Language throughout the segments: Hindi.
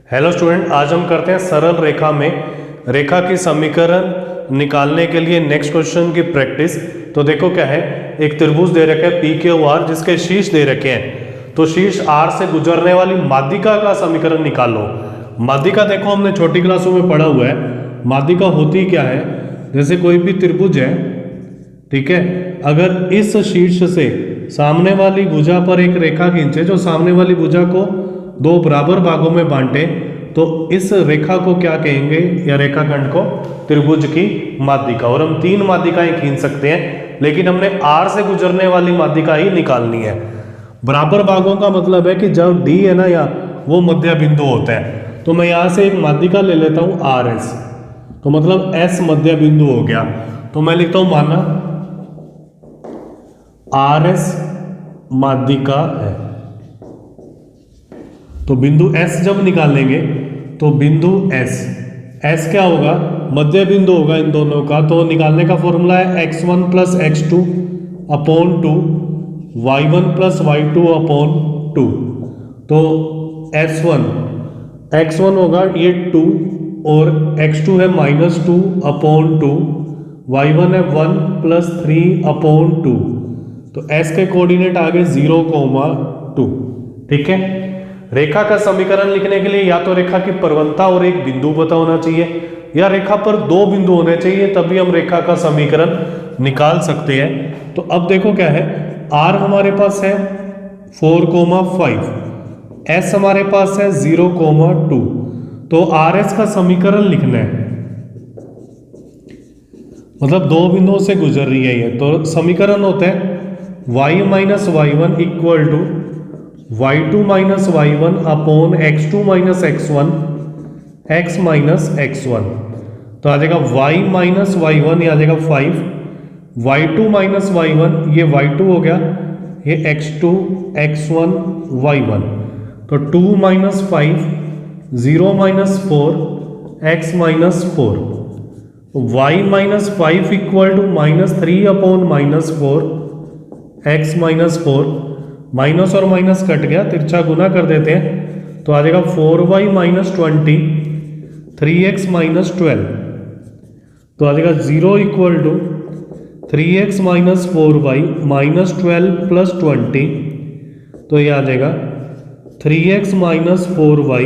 हेलो स्टूडेंट, आज हम करते हैं सरल रेखा में रेखा की समीकरण निकालने के लिए नेक्स्ट क्वेश्चन की प्रैक्टिस। तो देखो क्या है, एक त्रिभुज दे रखा है पी क्यू आर जिसके शीर्ष दे रखे हैं। तो शीर्ष आर से गुजरने वाली माध्यिका का समीकरण निकालो। माध्यिका देखो हमने छोटी क्लासों में पढ़ा हुआ है। माध्यिका होती क्या है, जैसे कोई भी त्रिभुज है, ठीक है, अगर इस शीर्ष से सामने वाली भुजा पर एक रेखा खींचे जो सामने वाली भुजा को दो बराबर भागों में बांटे, तो इस रेखा को क्या कहेंगे, या रेखाखंड को त्रिभुज की माध्यिका। और हम तीन माध्यिकाएं खींच सकते हैं, लेकिन हमने आर से गुजरने वाली माध्यिका ही निकालनी है। बराबर भागों का मतलब है कि जब डी है ना, या वो मध्य बिंदु होता है, तो मैं यहां से एक माध्यिका ले लेता हूं आर एस, तो मतलब एस मध्य बिंदु हो गया। तो मैं लिखता हूं माना आर एस माध्यिका है। तो बिंदु S जब निकालेंगे तो बिंदु S क्या होगा, मध्य बिंदु होगा इन दोनों का। तो निकालने का फॉर्मूला है x1 plus x2 upon 2, y1 plus y2 upon 2। तो x1 होगा ये 2 और x2 है -2 अपॉन 2, y1 है 1 प्लस 3 अपॉन 2। तो S के कोऑर्डिनेट आ गए 0,2। ठीक है, रेखा का समीकरण लिखने के लिए या तो रेखा की परवलता और एक बिंदु पता होना चाहिए, या रेखा पर दो बिंदु होने चाहिए, तभी हम रेखा का समीकरण निकाल सकते हैं। तो अब देखो क्या है, R हमारे पास है 4,5, S हमारे पास है 0,2। तो RS का समीकरण लिखना है, मतलब दो बिंदुओं से गुजर रही है ये। तो समीकरण होता है y minus y1 equal to y2 minus y1 upon x2 minus x1 x minus x1। तो आ जाएगा y माइनस y1, ये आ जाएगा 5, y2 माइनस y1, ये y2 हो गया, ये x2 x1 y1। तो 2 minus 5, 0 minus 4, x minus 4। y minus 5 equal to -3 upon -4 x minus 4। Minus और माइनस कट गया, तिरछा गुना कर देते हैं, तो आ जाएगा 4y माइनस 20, 3x माइनस 12। तो आ जाएगा 0 equal to 3x minus 4y minus 12 plus 20। तो ये आ जाएगा 3x minus 4y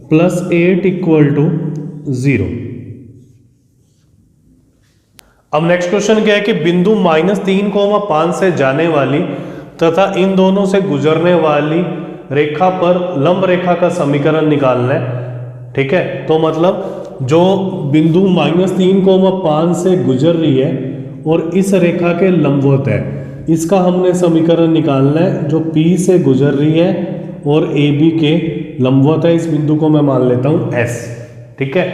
plus 8 equal to 0। अब नेक्स्ट क्वेश्चन क्या है कि बिंदु -3,5 से जाने वाली तथा इन दोनों से गुजरने वाली रेखा पर लंब रेखा का समीकरण निकालना है। ठीक है, तो मतलब जो बिंदु -3,5 से गुजर रही है और इस रेखा के लंबवत है, इसका हमने समीकरण निकालना है, जो P से गुजर रही है और AB के लंबवत है। इस बिंदु को मैं मान लेता हूं S। ठीक है,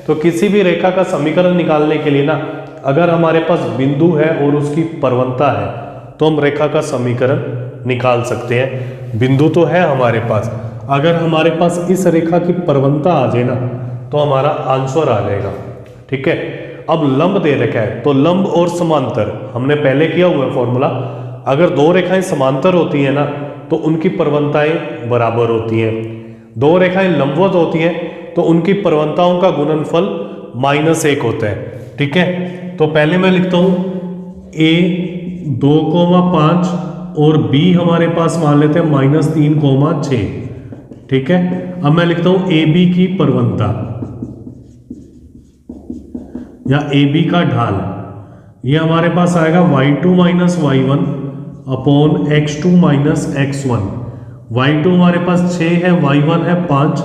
तो किसी भी रेखा का समीकरण निकालने के लिए ना, अगर हमारे पास बिंदु है और उसकी परवलता है, तो हम रेखा का समीकरण निकाल सकते हैं। बिंदु तो है हमारे पास, अगर हमारे पास इस रेखा की परवलता आ जाए ना, तो हमारा आंसर आ जाएगा। ठीक है, अब लंब दे रखा है, तो लंब और समांतर हमने पहले किया हुआ है फॉर्मूला। अगर दो रेखाएं समांतर होती है ना, तो उनकी परवलताएं बराबर होती हैं। दो रेखाएं लंबवत होती हैं, तो उनकी परवलताओं का गुणनफल -1 होता है। ठीक है, तो पहले मैं लिखता हूं a 2,5 और b हमारे पास मान लेते हैं -3,6। ठीक है, अब मैं लिखता हूं ab की परवलता या ab का ढाल, ये हमारे पास आएगा y2 minus y1 upon x2 minus x1। y2 हमारे पास 6 है, y1 है 5,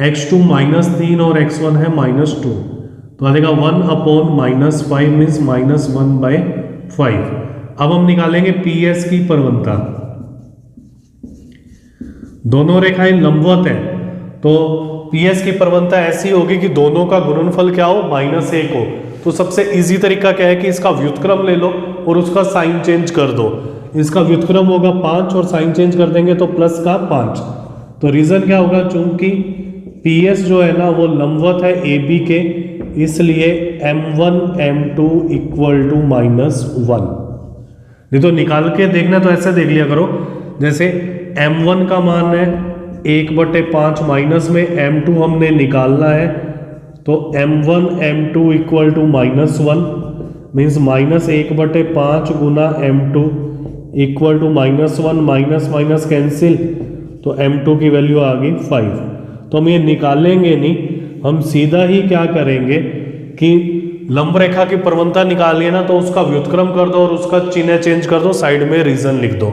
x2 -3 और x1 है -2। तो आ जाएगा 1 अपॉन -5 मीन्स -1/5। अब हम निकालेंगे PS की परवलता। दोनों रेखाएं लंबवत है, तो PS की परवलता ऐसी होगी कि दोनों का गुणनफल क्या हो, -1 हो। तो सबसे इजी तरीका क्या है कि इसका व्युत्क्रम ले लो और उसका साइन चेंज कर दो। इसका व्युत्क्रम होगा 5 और साइन चेंज कर देंगे तो प्लस का 5। तो रीजन क्या होगा, चूंकि PS जो है ना वो लंबवत है AB के, इसलिए m1 m2 इक्वल टू -1। नहीं तो निकाल के देखना तो ऐसे देख लिया करो, जैसे m1 का मान है 1/5 माइनस में m2 हमने निकालना है, तो m1 m2 equal to -1 means -1/5 गुना m2 equal to -1, minus minus cancel, तो m2 की वैल्यू आ गई 5। तो हम ये निकालेंगे नहीं, हम सीधा ही क्या करेंगे कि लंब रेखा की प्रवणता निकालिए ना, तो उसका व्युत्क्रम कर दो और उसका चिन्ह चेंज कर दो, साइड में रीजन लिख दो।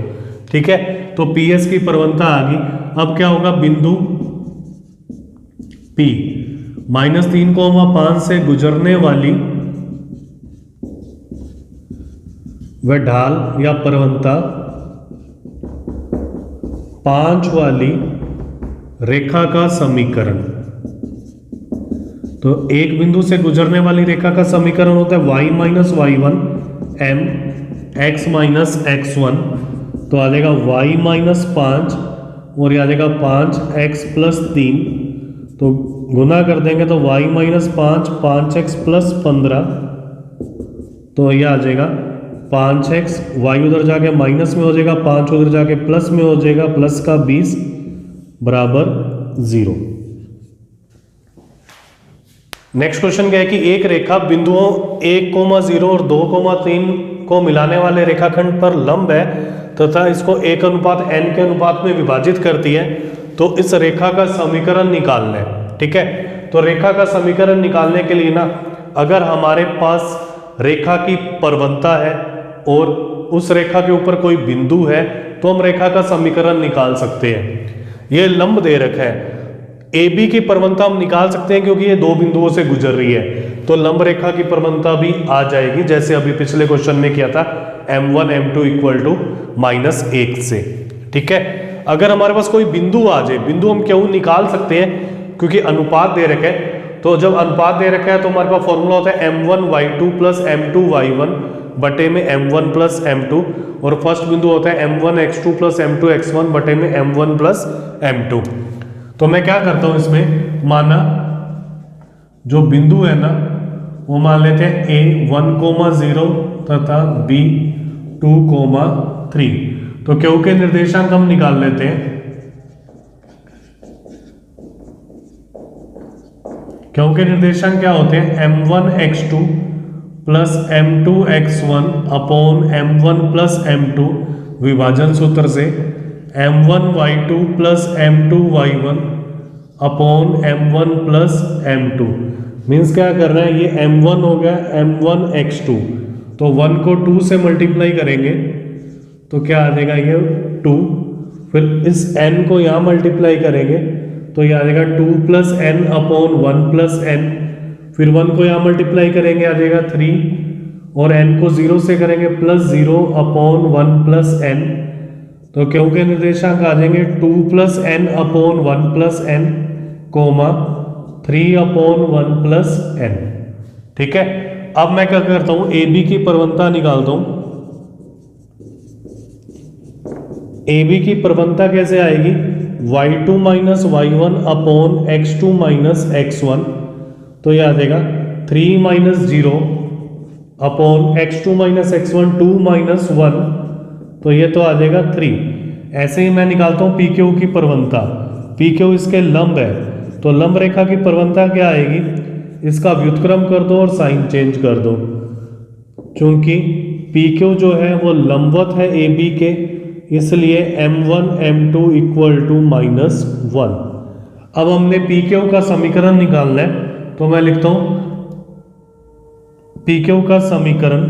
ठीक है, तो PS की प्रवणता आ गई। अब क्या होगा, बिंदु P -3,5 से गुजरने वाली वह ढाल या प्रवणता 5 वाली रेखा का समीकरण। तो एक बिंदु से गुजरने वाली रेखा का समीकरण होता है y minus y1 m x minus x1, तो आ जाएगा y माइनस 5 और यह आ जाएगा 5x प्लस 3, तो गुना कर देंगे तो y माइनस 5 5x प्लस 15, तो यह आ जाएगा 5x, y उधर जाके माइनस में हो जाएगा, 5 उधर जाके प्लस में हो जाएगा, प्लस का 20 बराबर 0। नेक्स्ट क्वेश्चन क्या है कि एक रेखा बिंदुओं 1,0 और 2,3 को मिलाने वाले रेखाखंड पर लंब है तथा इसको 1:n के अनुपात में विभाजित करती है, तो इस रेखा का समीकरण निकालना है। ठीक है, तो रेखा का समीकरण निकालने के लिए ना, अगर हमारे पास रेखा की प्रवणता है और उस रेखा के ऊपर कोई बिंदु है, तो हम रेखा का समीकरण निकाल सकते हैं। ये लंब दे रखा है, AB की प्रवणता हम निकाल सकते हैं क्योंकि ये दो बिंदुओं से गुजर रही है, तो लंब रेखा की प्रवणता भी आ जाएगी, जैसे अभी पिछले क्वेश्चन में किया था m1 m2 इक्वल टू -1 से। ठीक है, अगर हमारे पास कोई बिंदु आ जाए, बिंदु हम क्यों निकाल सकते हैं, क्योंकि अनुपात दे रखा है, तो जब अनुपात दे रखा है तो हमारे पास फॉर्मूला होता है m1 y2 plus m2 y1 बटे में m1 प्लस m2, और फर्स्ट बिंदु होता है m1 x2 plus m2 x1 बटे में m1 प्लस m2। तो मैं क्या करता हूं इसमें, माना जो बिंदु है ना वो मान लेते हैं A 1,0 तथा B 2,3, तो क्यू के निर्देशांक हम निकाल लेते हैं। क्यू के निर्देशांक क्या होते हैं, m1 x2 plus m2 x1 upon m1 plus m2 विभाजन सूत्र से m1 y2 plus m2 y1 upon m1 plus m2, means क्या कर रहे हैं, ये m1 हो गया m1 x2, तो 1 को 2 से मल्टीप्लाई करेंगे तो क्या आ जाएगा, ये 2, फिर इस n को यहाँ मल्टीप्लाई करेंगे तो ये आ जाएगा 2 plus n upon 1 plus n, फिर 1 को यहाँ मल्टीप्लाई करेंगे आ जाएगा 3, और n को 0 से करेंगे प्लस 0 अपॉन 1 प्लस n, तो क्यों के निर्देशांक आ जाएंगे 2 plus n upon 1 plus n, 3 upon 1 plus n। ठीक है, अब मैं क्या करता हूं, AB की प्रवणता निकालता हूं। AB की प्रवणता कैसे आएगी, y2 minus y1 upon x2 minus x1, तो यह आ जाएगा 3 minus 0 upon x2 minus x1 2 minus 1, तो ये तो आ जाएगा 3। ऐसे ही मैं निकालता हूं PQ की प्रवणता, PQ इसके लंब है, तो लंब रेखा की प्रवणता क्या आएगी, इसका व्युत्क्रम कर दो और साइन चेंज कर दो, क्योंकि PQ जो है वो लंबवत है AB के, इसलिए m1 m2 इक्वल टू -1। अब हमने PQ का समीकरण निकालना है, तो मैं लिखता हूं PQ का समीकरण,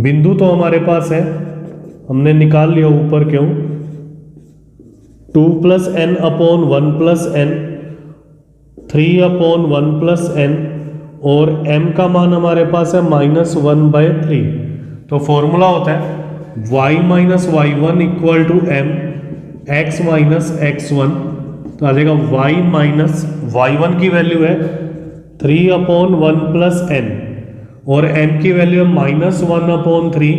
बिंदु तो हमारे पास है, हमने निकाल लिया ऊपर क्यों, 2 plus n upon 1 plus n, 3 upon 1 plus n, और m का मान हमारे पास है -1/3, तो फॉर्मूला होता है y minus y1 equal to m x minus x1, तो आ जाएगा y माइनस y1 की वैल्यू है 3 अपॉन 1 प्लस n, और m की वैल्यू है -1 अपॉन 3,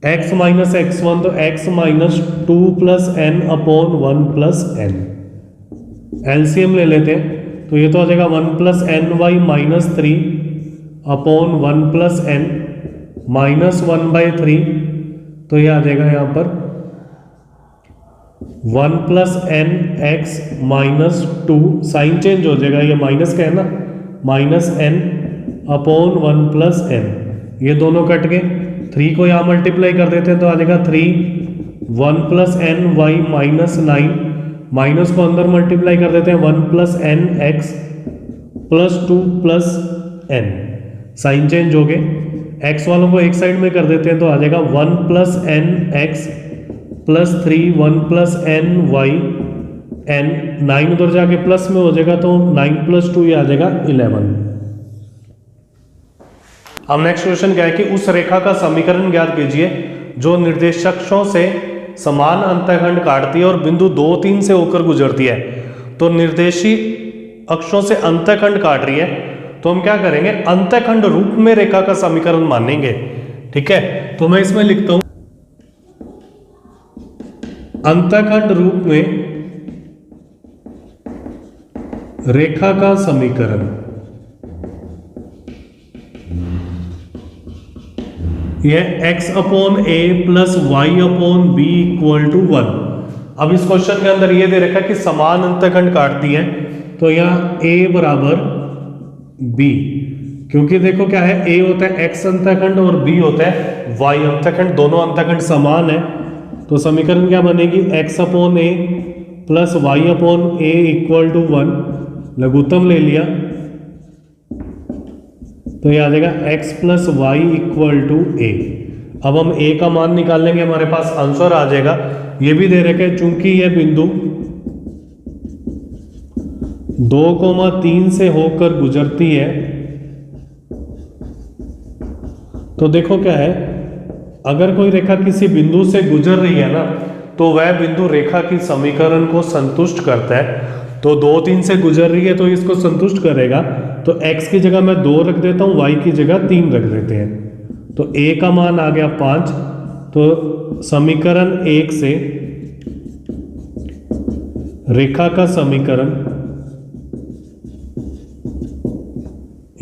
x माइनस x1 तो x minus 2 plus n upon 1 plus n। LCM ले लेते हैं, तो ये तो आ जाएगा 1 plus n y minus 3 upon 1 plus n -1/3, तो ये आ जाएगा यहाँ पर 1 plus n x minus 2, sign change हो जाएगा, ये माइनस का है ना, minus n upon 1 plus n, ये दोनों कट गए, 3 को यहाँ मल्टीप्लाई कर देते हैं तो आ जाएगा 3 1 plus n y minus 9, minus को अंदर मल्टीप्लाई कर देते हैं 1 plus n x plus 2 plus n, sign change हो गए, एक्स वालों को एक साइड में कर देते हैं तो आ जाएगा 1 plus n x plus 3 1 plus n y n, 9 उधर जाके प्लस में हो जाएगा तो 9 प्लस 2 ये आ जाएगा 11। अब नेक्स्ट क्वेश्चन क्या है कि उस रेखा का समीकरण ज्ञात कीजिए जो निर्देशाक्षों से समान अंतःखंड काटती है और बिंदु 2 3 से होकर गुजरती है। तो निर्देशी अक्षों से अंतःखंड काट रही है तो हम क्या करेंगे, अंतःखंड रूप में रेखा का समीकरण मानेंगे। ठीक है, तो मैं इसमें लिखता हूं अंतःखंड रूप में रेखा का समीकरण, यह x upon a plus y upon b equal to 1। अब इस क्वेश्चन के अंदर यह दे रखा है कि समान अंतःखंड काटती है तो यहाँ a बराबर b, क्योंकि देखो क्या है, a होता है x अंतःखंड और b होता है y अंतःखंड, दोनों अंतःखंड समान है तो समीकरण क्या बनेगी, x upon a plus y upon a equal to 1, लघुत्तम ले लिया तो ये आ जाएगा x plus y equal to a। अब हम a का मान निकाल लेंगे, हमारे पास आंसर आ जाएगा। ये भी दे रखे हैं चूंकि यह बिंदु 2,3 से होकर गुजरती है, तो देखो क्या है, अगर कोई रेखा किसी बिंदु से गुजर रही है ना तो वह बिंदु रेखा की समीकरण को संतुष्ट करता है। तो 2 3 से गुजर रही है तो इसको संतुष्ट करेगा, तो x की जगह मैं 2 रख देता हूं, y की जगह 3 रख देते हैं, तो a का मान आ गया 5। तो समीकरण 1 से रेखा का समीकरण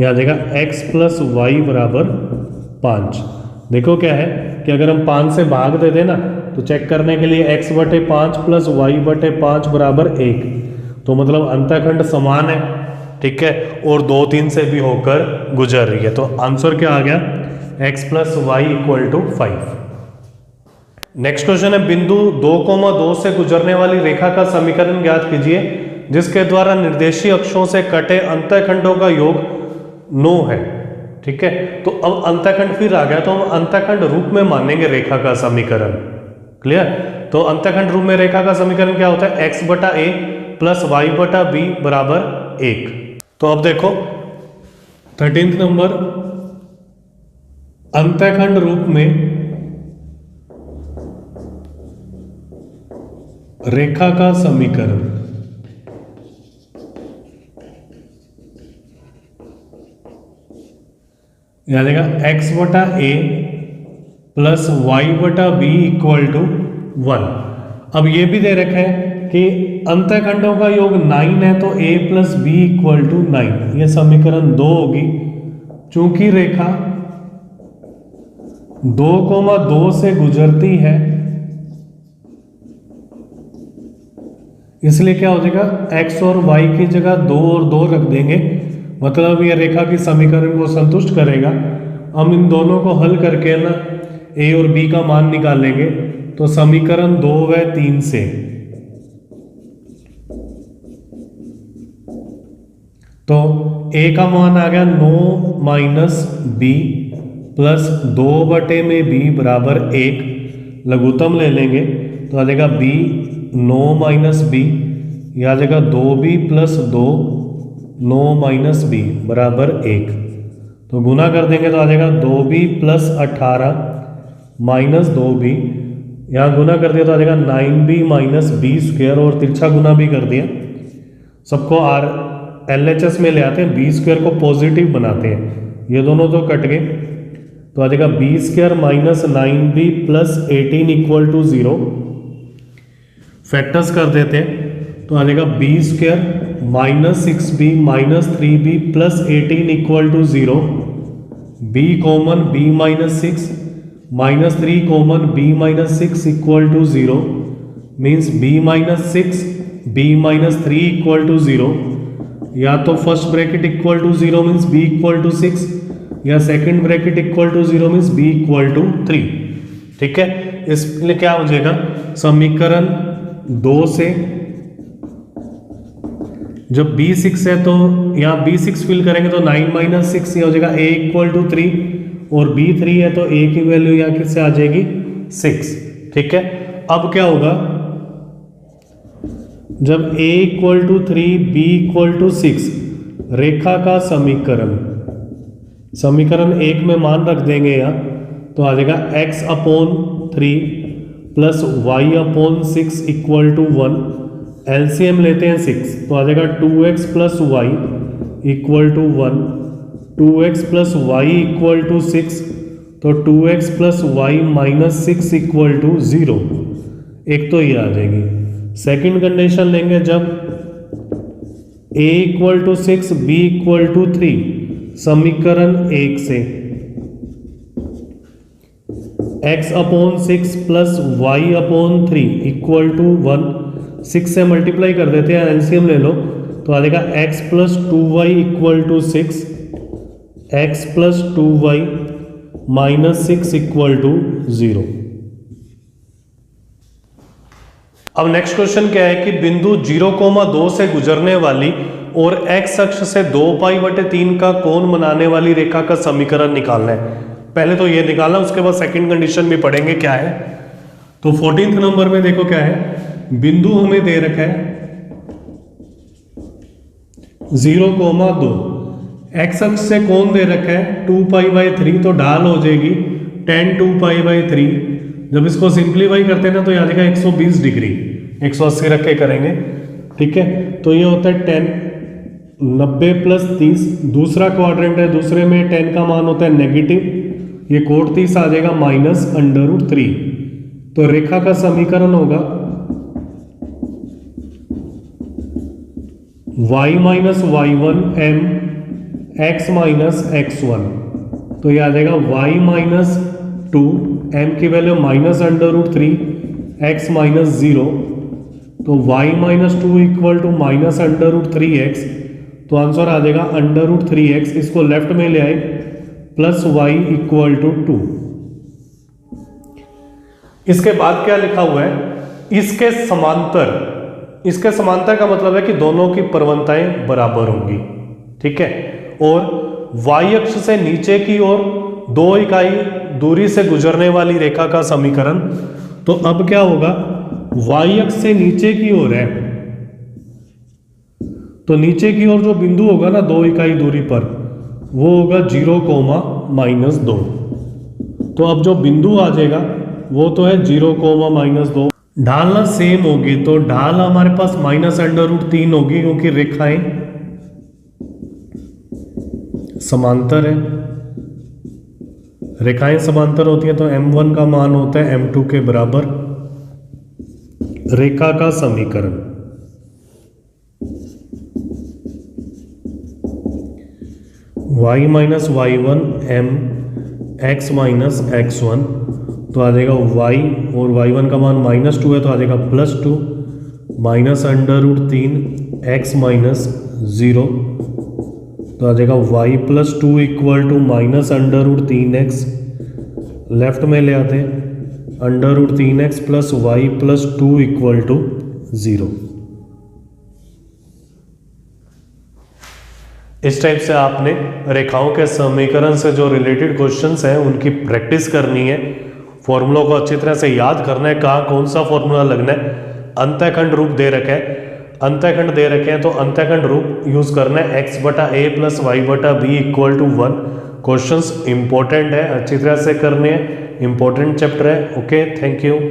यह आ जाएगा x प्लस वाई बराबर 5। देखो क्या है कि अगर हम 5 से भाग दे देना तो चेक करने के लिए x बटे 5 प्लस वाई बटे 5 बराबर 1, तो मतलब अंतःखंड समान है। ठीक है, और 2 3 से भी होकर गुजर रही है, तो आंसर क्या आ गया, x plus y equal to 5। Next question है बिंदु 2,2 से गुजरने वाली रेखा का समीकरण ज्ञात कीजिए जिसके द्वारा निर्देशी अक्षों से कटे अंतःखंडों का योग 9 है। ठीक है, तो अब अंतःखंड फिर आ गया तो हम अंतःखंड रूप में मानेंगे रेखा का समीकरण। क्लियर, तो अंतःखंड रूप में रेखा का समीकरण क्या होता है, x बटा a प्लस वाई बटा बी बराबर 1। तो अब देखो 13th नंबर, अंतःखंड रूप में रेखा का समीकरण, यानी x बटा a प्लस वाई बटा बी इक्वल टू 1। अब ये भी दे रखा है कि अंतःखंडों का योग 9 है तो a plus b equal to 9, ये समीकरण 2 होगी। चूंकि रेखा 2,2 से गुजरती है इसलिए क्या हो जाएगा, x और y की जगह 2 और 2 रख देंगे, मतलब ये रेखा की समीकरण को संतुष्ट करेगा। हम इन दोनों को हल करके ना a और b का मान निकालेंगे, तो समीकरण 2 व 3 से तो a का मान आ गया 9 माइनस बी प्लस 2 बटे में b बराबर 1, लघुत्तम ले लेंगे तो आ जाएगा b 9 माइनस बी, यह आ जाएगा 2b प्लस 2 9 माइनस बी बराबर 1, तो गुना कर देंगे तो आ जाएगा 2b प्लस 18 माइनस 2b, यहाँ गुना कर दिया तो आ जाएगा 9b माइनस बी स्क्वायर, और तिरछा गुना भी कर दिया। सबको LHS में ले आते हैं, बी स्क्वायर को पॉजिटिव बनाते हैं, ये दोनों तो कट गए तो आ जाएगा b square minus 9b plus 18 equal to 0। Factors कर देते हैं तो आ जाएगा b square minus 6b minus 3b plus 18 equal to 0, b common b minus 6 minus 3 common b minus 6 equal to 0, means b minus 6 b minus 3 equal to 0, या तो first bracket equal to 0 means b equal to 6, या second bracket equal to 0 means b equal to 3। ठीक है, इसलिए क्या हो जाएगा, समीकरण 2 से जब b6 है तो यहाँ b6 फिल करेंगे तो 9 माइनस 6 ये हो जाएगा a इक्वल टू 3, और b3 है तो a की वैल्यू यहाँ किससे आ जाएगी 6। ठीक है, अब क्या होगा, जब a equal to 3 b equal to 6, रेखा का समीकरण 1 में मान रख देंगे यहाँ, तो आ जाएगा x upon 3 plus y upon 6 equal to 1, LCM लेते हैं 6 तो आ जाएगा 2x plus y equal to 1, 2x plus y equal to 6, तो 2x plus y minus 6 equal to 0, एक तो ये आ जाएगी। सेकंड कंडीशन लेंगे जब a equal to 6 b equal to 3, समीकरण 1 से x upon 6 plus y upon 3 equal to 1, 6 से मल्टीप्लाई कर देते हैं, एलसीएम ले लो तो आ जाएगा x plus 2y equal to 6, x plus 2y minus 6 equal to 0। अब नेक्स्ट क्वेश्चन क्या है कि बिंदु 0,2 से गुजरने वाली और x अक्ष से 2π/3 का कोण बनाने वाली रेखा का समीकरण निकालना है। पहले तो ये निकालना, उसके बाद सेकंड कंडीशन भी पढ़ेंगे क्या है। तो 14th नंबर में देखो क्या है, बिंदु हमें दे रखा है 0,2, x अक्ष से कोण दे रखा है 2π/3, तो ढाल हो जाएगी tan 2π/3। जब इसको सिंप्लीफाई करते हैं ना तो यहाँ जाएगा 120 डिग्री, 180 रख के करेंगे। ठीक है, तो ये होता है 10, 90 प्लस 30, दूसरा क्वाड्रेंट है, दूसरे में 10 का मान होता है नेगेटिव, ये कोट 30 आ जाएगा माइनस √3। तो रेखा का समीकरण होगा y minus y1 m x minus x1, तो ये आ जाएगा y माइनस 2, m की वैल्यू माइनस √3, x माइनस 0, तो y minus 2 equal to minus √3x, तो आंसर आ जाएगा √3x, इसको लेफ्ट में ले आए, प्लस y इक्वल टू 2। इसके बाद क्या लिखा हुआ है, इसके समांतर का मतलब है कि दोनों की प्रवणताएं बराबर होंगी। ठीक है, और y अक्ष से नीचे की ओर 2 इकाई दूरी से गुजरने वाली रेखा का समीकरण, तो अब क्या होगा, y अक्ष से नीचे की ओर है, तो नीचे की ओर जो बिंदु होगा ना 2 इकाई दूरी पर, वो होगा 0,-2। तो अब जो बिंदु आ जाएगा वो तो है 0,-2। ढाल ना सेम होगी, तो ढाल हमारे पास माइनस √3 होगी क्योंकि रेखाएं समांतर है। रेखाएं समांतर होती हैं तो m1 का मान होता है m2 के बराबर। रेखा का समीकरण y minus y1 m x minus x1, तो आ जाएगा y, और y1 का मान -2 है तो आ जाएगा +2, माइनस √3 x माइनस 0, तो आ जाएगा y plus 2 equal to minus √3x, left में ले आते हैं, √3x plus y plus 2 equal to 0। इस टाइप से आपने रेखाओं के समीकरण से जो रिलेटेड क्वेश्चंस हैं उनकी प्रैक्टिस करनी है, फॉर्मूलों को अच्छी तरह से याद करना है, कहाँ कौन सा फॉर्मूला लगना है। अंतःखंड रूप दे रखे हैं, अंतःखंड दे रखे हैं तो अंतःखंड रूप यूज करना है, x/a plus y/b equal to 1। Questions important है, अच्छी तरह से करने हैं, इंपॉर्टेंट चैप्टर है। Okay, thank you.